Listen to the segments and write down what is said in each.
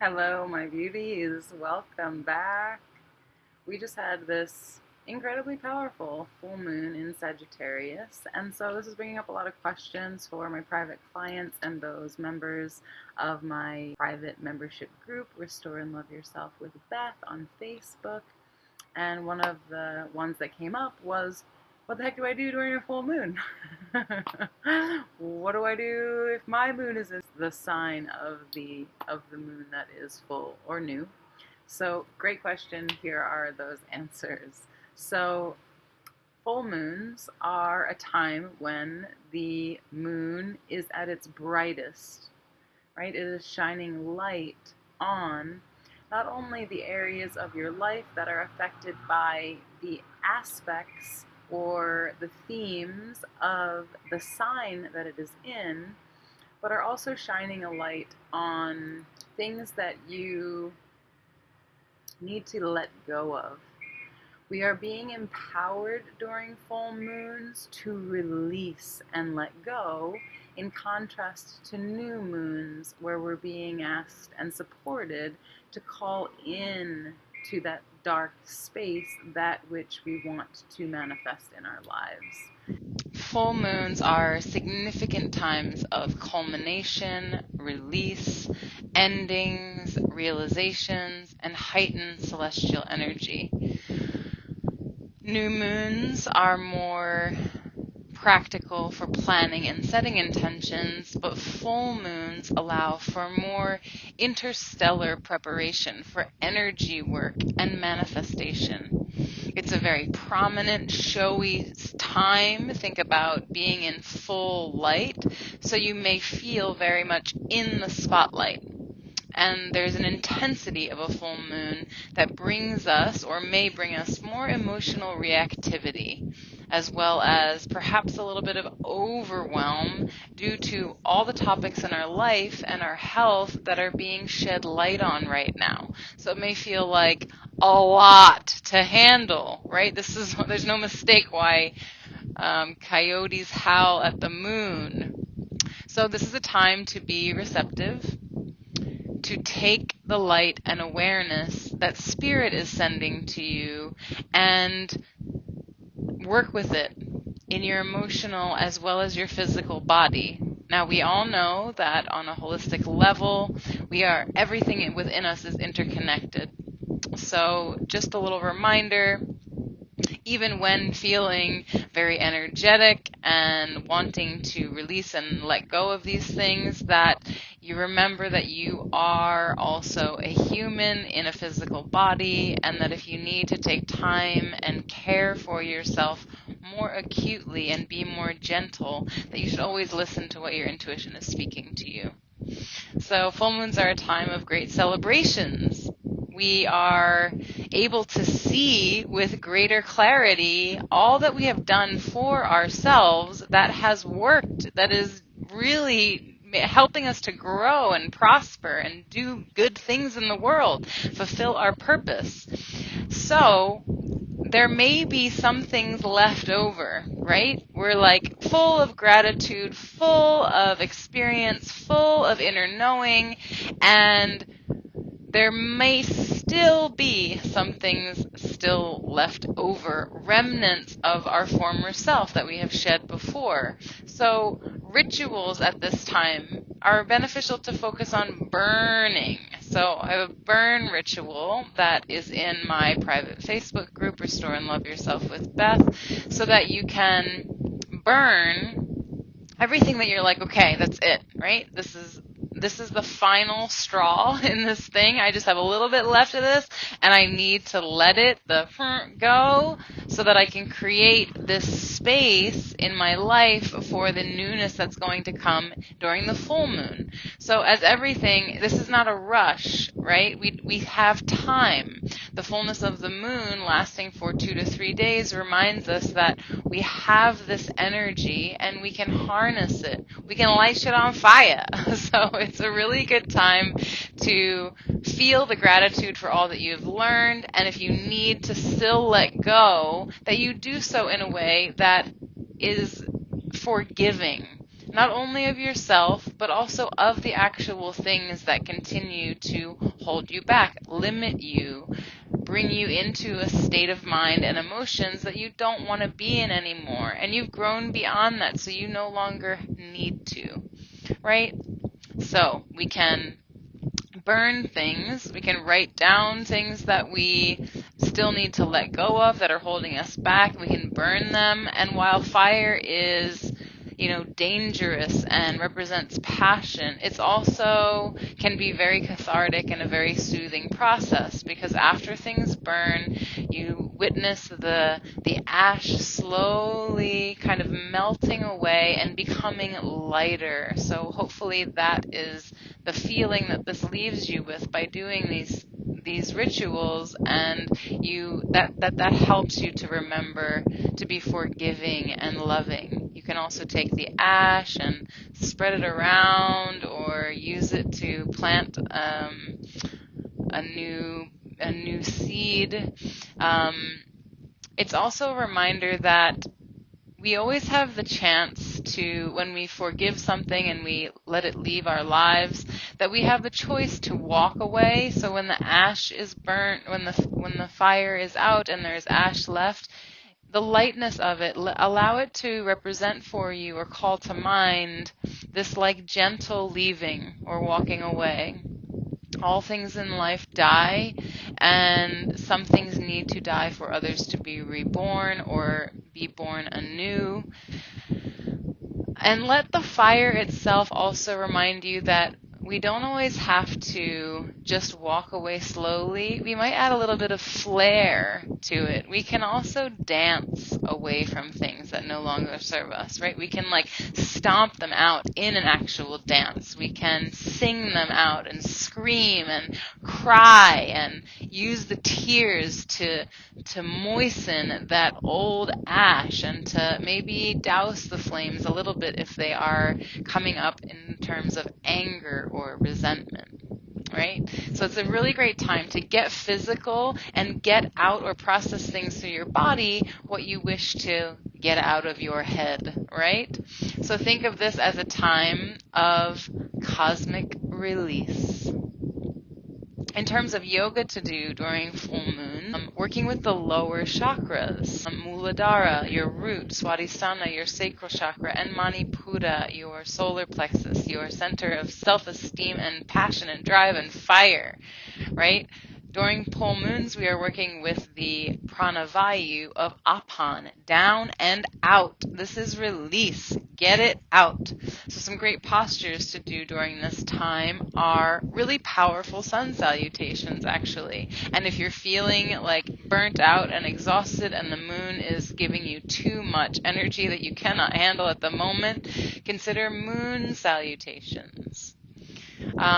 Hello, my beauties. Welcome back. We just had this incredibly powerful full moon in Sagittarius, and so this is bringing up a lot of questions for my private clients and those members of my private membership group, Restore and Love Yourself with Beth on Facebook. And one of the ones that came up was, what the heck do I do during a full moon? What do I do if my moon is in the sign of the moon that is full or new? So, great question. Here are those answers. So, full moons are a time when the moon is at its brightest, right? It is shining light on not only the areas of your life that are affected by the aspects or the themes of the sign that it is in, but are also shining a light on things that you need to let go of. We are being empowered during full moons to release and let go, in contrast to new moons where we're being asked and supported to call in to that dark space, that which we want to manifest in our lives. Full moons are significant times of culmination, release, endings, realizations, and heightened celestial energy. New moons are more practical for planning and setting intentions, but full moons allow for more interstellar preparation for energy work and manifestation. It's a very prominent, showy time. Think about being in full light, so you may feel very much in the spotlight. And there's an intensity of a full moon that brings us, or may bring us, more emotional reactivity, as well as perhaps a little bit of overwhelm due to all the topics in our life and our health that are being shed light on right now. So it may feel like a lot to handle, right? There's no mistake why coyotes howl at the moon. So this is a time to be receptive, to take the light and awareness that Spirit is sending to you and work with it in your emotional as well as your physical body. Now, we all know that on a holistic level, everything within us is interconnected. So just a little reminder, even when feeling very energetic and wanting to release and let go of these things, that you remember that you are also a human in a physical body, and that if you need to take time and care for yourself more acutely and be more gentle, that you should always listen to what your intuition is speaking to you. So full moons are a time of great celebrations. We are able to see with greater clarity all that we have done for ourselves that has worked, that is really helping us to grow and prosper and do good things in the world, fulfill our purpose. So there may be some things left over, right? We're like full of gratitude, full of experience, full of inner knowing, and there may still be some things still left over, remnants of our former self that we have shed before. So rituals at this time are beneficial to focus on burning. So I have a burn ritual that is in my private Facebook group, Restore and Love Yourself with Beth, so that you can burn everything that you're like, okay, that's it, right? This is the final straw in this thing. I just have a little bit left of this, and I need to let it go so that I can create this space in my life for the newness that's going to come during the full moon. So as everything, this is not a rush, right? We have time. The fullness of the moon lasting for 2 to 3 days reminds us that we have this energy and we can harness it. We can light shit on fire. So it's a really good time to feel the gratitude for all that you've learned, and if you need to still let go, that you do so in a way that is forgiving, not only of yourself, but also of the actual things that continue to hold you back, limit you, bring you into a state of mind and emotions that you don't want to be in anymore. And you've grown beyond that, so you no longer need to, right? So we can burn things. We can write down things that we still need to let go of that are holding us back. We can burn them. And while fire is, dangerous and represents passion, it's also can be very cathartic and a very soothing process, because after things burn, you witness the ash slowly kind of melting away and becoming lighter. So hopefully that is the feeling that this leaves you with by doing these rituals, and that helps you to remember to be forgiving and loving. You can also take the ash and spread it around, or use it to plant a new seed. It's also a reminder that we always have the chance to, when we forgive something and we let it leave our lives, that we have the choice to walk away. So when the ash is burnt, when the fire is out and there's ash left, the lightness of it, allow it to represent for you or call to mind this like gentle leaving or walking away. All things in life die, and some things need to die for others to be reborn or be born anew. And let the fire itself also remind you that we don't always have to just walk away slowly. We might add a little bit of flair to it. We can also dance away from things that no longer serve us, right? We can stomp them out in an actual dance. We can sing them out and scream and cry and use the tears to moisten that old ash, and to maybe douse the flames a little bit if they are coming up in terms of anger or resentment, right? So it's a really great time to get physical and get out or process things through your body what you wish to get out of your head, right? So think of this as a time of cosmic release. In terms of yoga to do during full moon, working with the lower chakras, Muladhara, your root, Swadhisthana, your sacral chakra, and Manipura, your solar plexus, your center of self-esteem and passion and drive and fire, right? During full moons, we are working with the pranavayu of Apan, down and out. This is release. Get it out. So some great postures to do during this time are really powerful sun salutations, actually. And if you're feeling burnt out and exhausted and the moon is giving you too much energy that you cannot handle at the moment, consider moon salutations.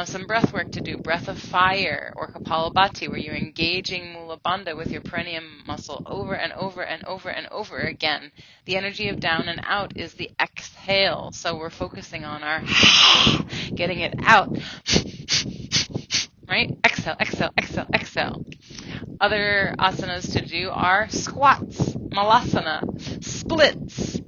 Some breath work to do, breath of fire or Kapalabhati, where you're engaging Mula Bandha with your perineum muscle over and over and over and over again. The energy of down and out is the exhale, so we're focusing on our getting it out, right? Exhale, exhale, exhale, exhale. Other asanas to do are squats, malasana, splits,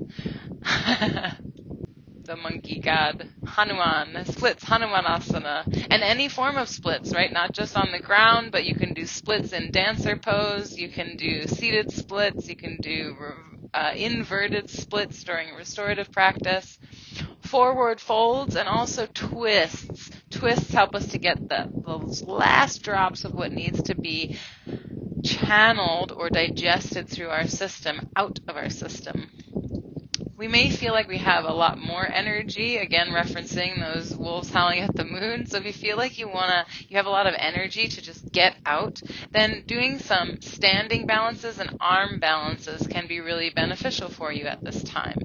the monkey god, Hanuman, splits, Hanumanasana, and any form of splits, right? Not just on the ground, but you can do splits in dancer pose, you can do seated splits, you can do inverted splits during restorative practice, forward folds, and also twists. Twists help us to get those last drops of what needs to be channeled or digested through our system out of our system. We may feel like we have a lot more energy, again referencing those wolves howling at the moon. So if you feel like you have a lot of energy to just get out, then doing some standing balances and arm balances can be really beneficial for you at this time.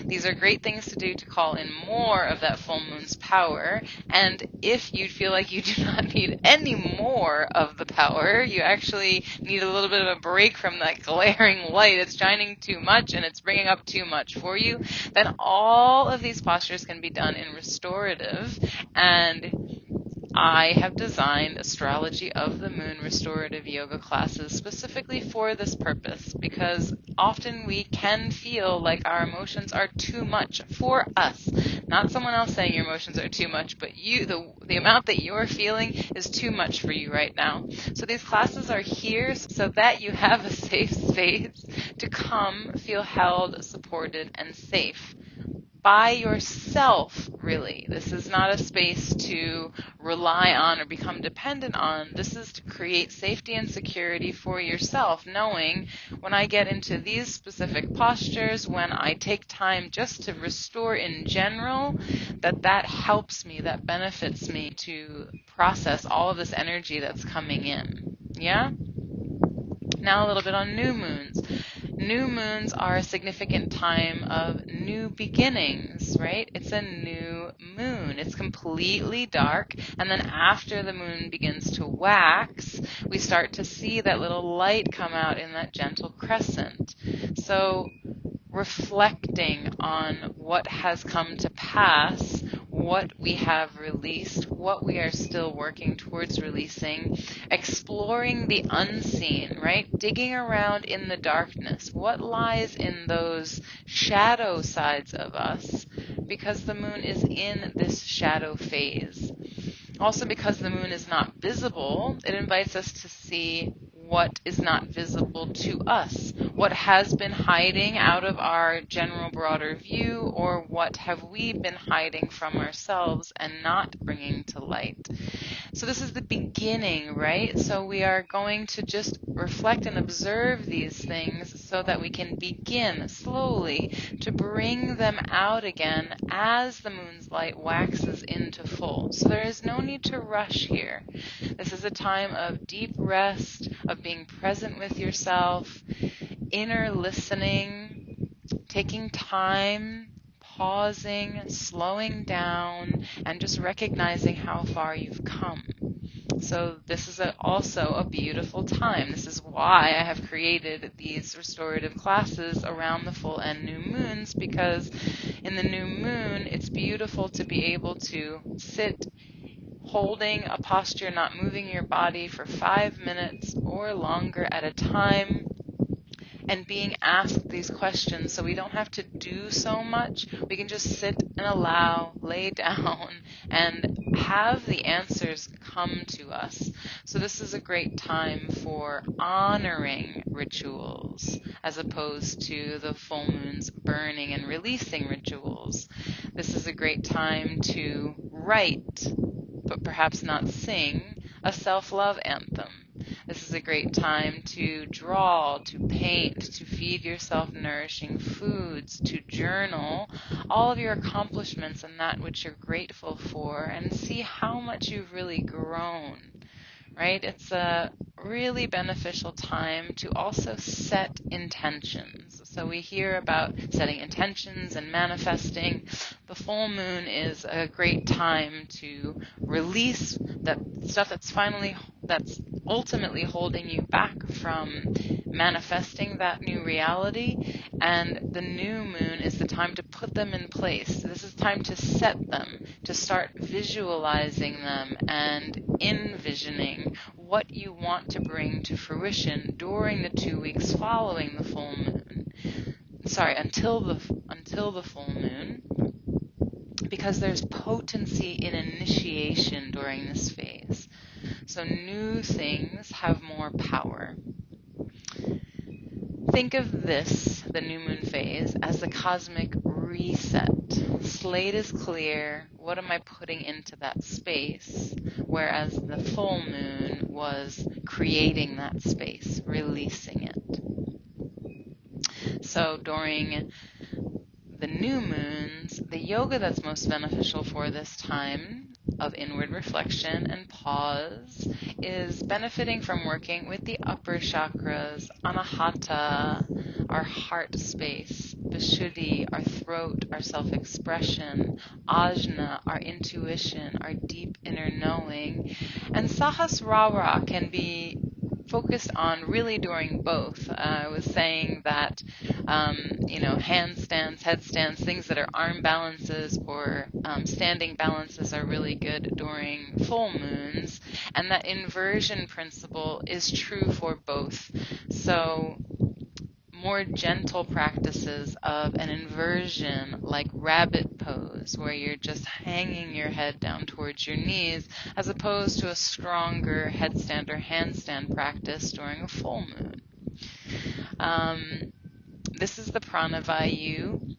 These are great things to do to call in more of that full moon's power. And if you feel like you do not need any more of the power, you actually need a little bit of a break from that glaring light. It's shining too much and it's bringing up too much for you. Then all of these postures can be done in restorative, and I have designed Astrology of the Moon restorative yoga classes specifically for this purpose, because often we can feel like our emotions are too much for us. Not someone else saying your emotions are too much, but you, the amount that you're feeling is too much for you right now. So these classes are here so that you have a safe space to come, feel held, supported, and safe. By yourself, really. This is not a space to rely on or become dependent on. This is to create safety and security for yourself, knowing when I get into these specific postures, when I take time just to restore in general, that helps me, that benefits me to process all of this energy that's coming in. Yeah? Now a little bit on new moons. New moons are a significant time of new beginnings, right? It's a new moon. It's completely dark, and then after the moon begins to wax, we start to see that little light come out in that gentle crescent. So reflecting on what has come to pass, what we have released, what we are still working towards releasing, exploring the unseen, right? Digging around in the darkness. What lies in those shadow sides of us? Because the moon is in this shadow phase. Also, because the moon is not visible, it invites us to see what is not visible to us, what has been hiding out of our general broader view, or what have we been hiding from ourselves and not bringing to light. So this is the beginning, right? So we are going to just reflect and observe these things so that we can begin slowly to bring them out again as the moon's light waxes into full. So there is no need to rush here. This is a time of deep rest, of being present with yourself, inner listening, taking time, pausing, slowing down, and just recognizing how far you've come. So this is also a beautiful time. This is why I have created these restorative classes around the full and new moons, because in the new moon, it's beautiful to be able to sit holding a posture, not moving your body for 5 minutes or longer at a time, and being asked these questions so we don't have to do so much. We can just sit and allow, lay down, and have the answers come to us. So this is a great time for honoring rituals as opposed to the full moon's burning and releasing rituals. This is a great time to write, but perhaps not sing, a self-love anthem. This is a great time to draw, to paint, to feed yourself nourishing foods, to journal all of your accomplishments and that which you're grateful for, and see how much you've really grown, right? It's a really beneficial time to also set intentions. So we hear about setting intentions and manifesting. The full moon is a great time to release that stuff that's ultimately holding you back from manifesting that new reality. And the new moon is the time to put them in place. This is time to set them, to start visualizing them and envisioning what you want to bring to fruition during the 2 weeks following the full moon. Until the full moon, because there's potency in initiation during this phase. So new things have more power. Think of this, the new moon phase, as the cosmic reset. Slate is clear. What am I putting into that space? Whereas the full moon was creating that space, releasing it. So during the new moons, the yoga that's most beneficial for this time of inward reflection and pause is benefiting from working with the upper chakras, anahata, our heart space, vishuddhi, our throat, our self-expression, ajna, our intuition, our deep inner knowing, and sahasrara can be focused on really doing both. I was saying that, handstands, headstands, things that are arm balances or standing balances are really good during full moons, and that inversion principle is true for both. So more gentle practices of an inversion, like rabbit pose, where you're just hanging your head down towards your knees, as opposed to a stronger headstand or handstand practice during a full moon. This is the Pranavayu.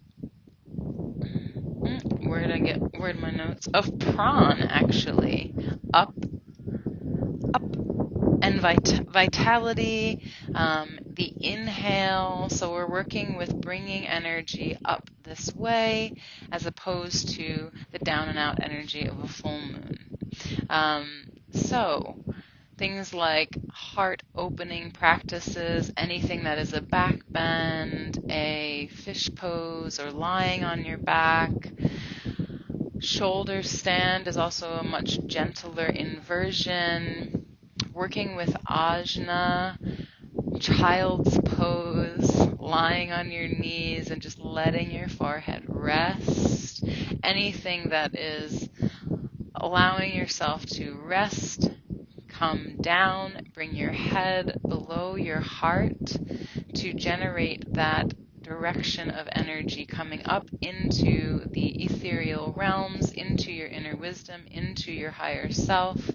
Where'd my notes? Of Pran, actually. Up, and vitality, the inhale. So we're working with bringing energy up this way as opposed to the down and out energy of a full moon. So things like heart opening practices, anything that is a back bend, a fish pose, or lying on your back. Shoulder stand is also a much gentler inversion. Working with ajna, child's pose, lying on your knees and just letting your forehead rest. Anything that is allowing yourself to rest, come down, bring your head below your heart to generate that direction of energy coming up into the ethereal realms, into your inner wisdom, into your higher self,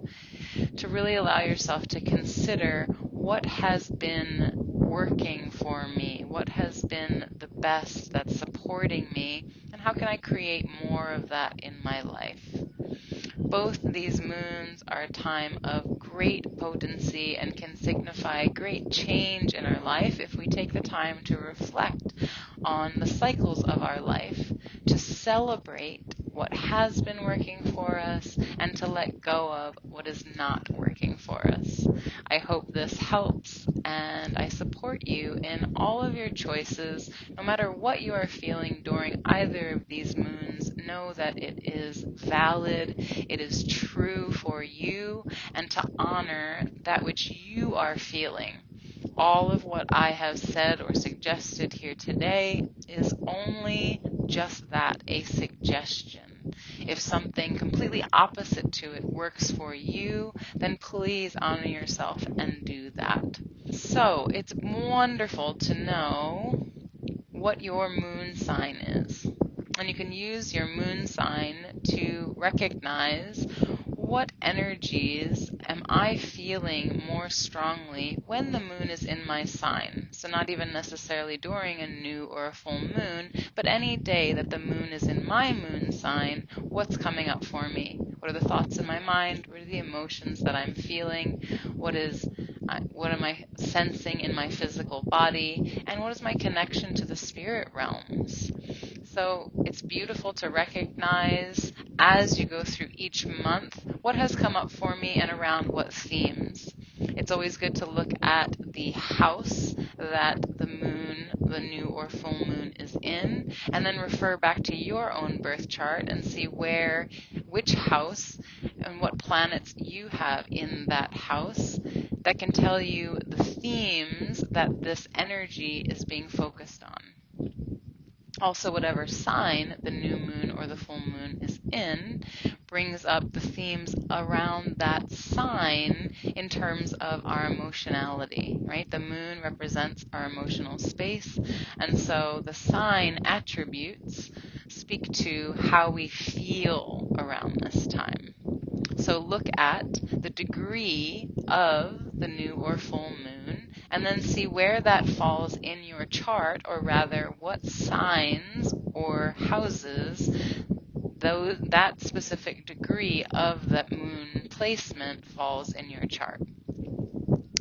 to really allow yourself to consider what has been working for me, what has been the best that's supporting me, and how can I create more of that in my life. Both these moons are a time of great potency and can signify great change in our life if we take the time to reflect on the cycles of our life, to celebrate what has been working for us and to let go of what is not working for us. I hope this helps, and I support you in all of your choices. No matter what you are feeling during either of these moons, know that it is valid, it is true for you, and to honor that which you are feeling. All of what I have said or suggested here today is only just that, a suggestion. If something completely opposite to it works for you, then please honor yourself and do that. So it's wonderful to know what your moon sign is. And you can use your moon sign to recognize what energies am I feeling more strongly when the moon is in my sign. So not even necessarily during a new or a full moon, but any day that the moon is in my moon sign, what's coming up for me? What are the thoughts in my mind? What are the emotions that I'm feeling? What am I sensing in my physical body? And what is my connection to the spirit realms? So it's beautiful to recognize as you go through each month what has come up for me and around what themes. It's always good to look at the house that the moon, the new or full moon is in, and then refer back to your own birth chart and see which house and what planets you have in that house that can tell you the themes that this energy is being focused on. Also, whatever sign the new moon or the full moon is in brings up the themes around that sign in terms of our emotionality, right? The moon represents our emotional space, and so the sign attributes speak to how we feel around this time. So look at the degree of the new or full moon and then see where that falls in your chart, or rather what signs or houses that specific degree of that moon placement falls in your chart.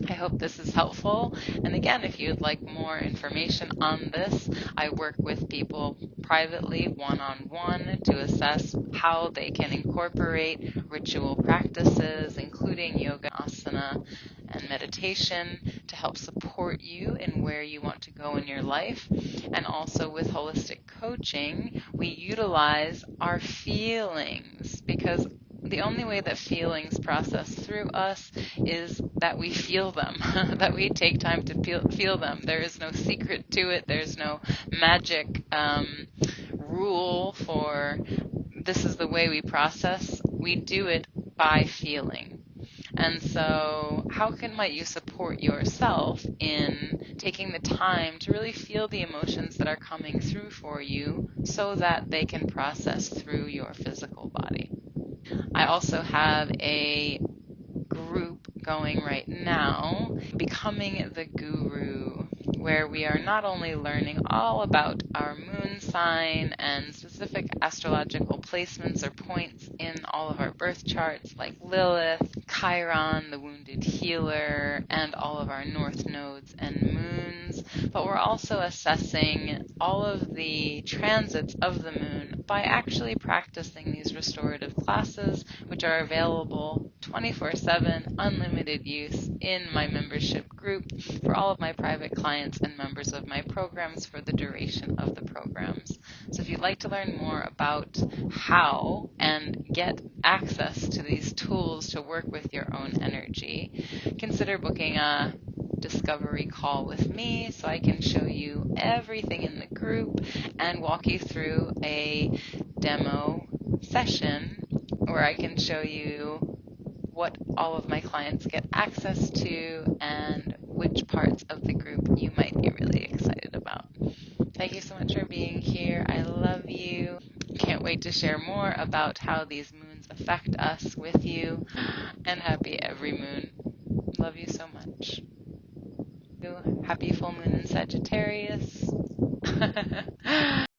I hope this is helpful. And again, if you'd like more information on this, I work with people privately, one-on-one, to assess how they can incorporate ritual practices, including yoga, asana, and meditation, to help support you in where you want to go in your life. And also with holistic coaching, we utilize our feelings, because the only way that feelings process through us is that we feel them, that we take time to feel them. There is no secret to it. There's no magic rule for this is the way we process. We do it by feeling. And so might you support yourself in taking the time to really feel the emotions that are coming through for you so that they can process through your physical body? I also have a group going right now, Becoming the Guru, where we are not only learning all about our moon sign and specific astrological placements or points in all of our birth charts, like Lilith, Chiron, the wounded healer, and all of our north nodes and moons, but we're also assessing all of the transits of the moon by actually practicing these restorative classes, which are available 24/7, unlimited use in my membership group for all of my private clients and members of my programs for the duration of the programs. So if you'd like to learn more about how and get access to these tools to work with your own energy, consider booking a discovery call with me so I can show you everything in the group and walk you through a demo session where I can show you what all of my clients get access to and which parts of the group you might be really excited about. Thank you so much for being here. I love you. Can't wait to share more about how these moons affect us with you. And happy every moon. Love you so much. Happy full moon in Sagittarius.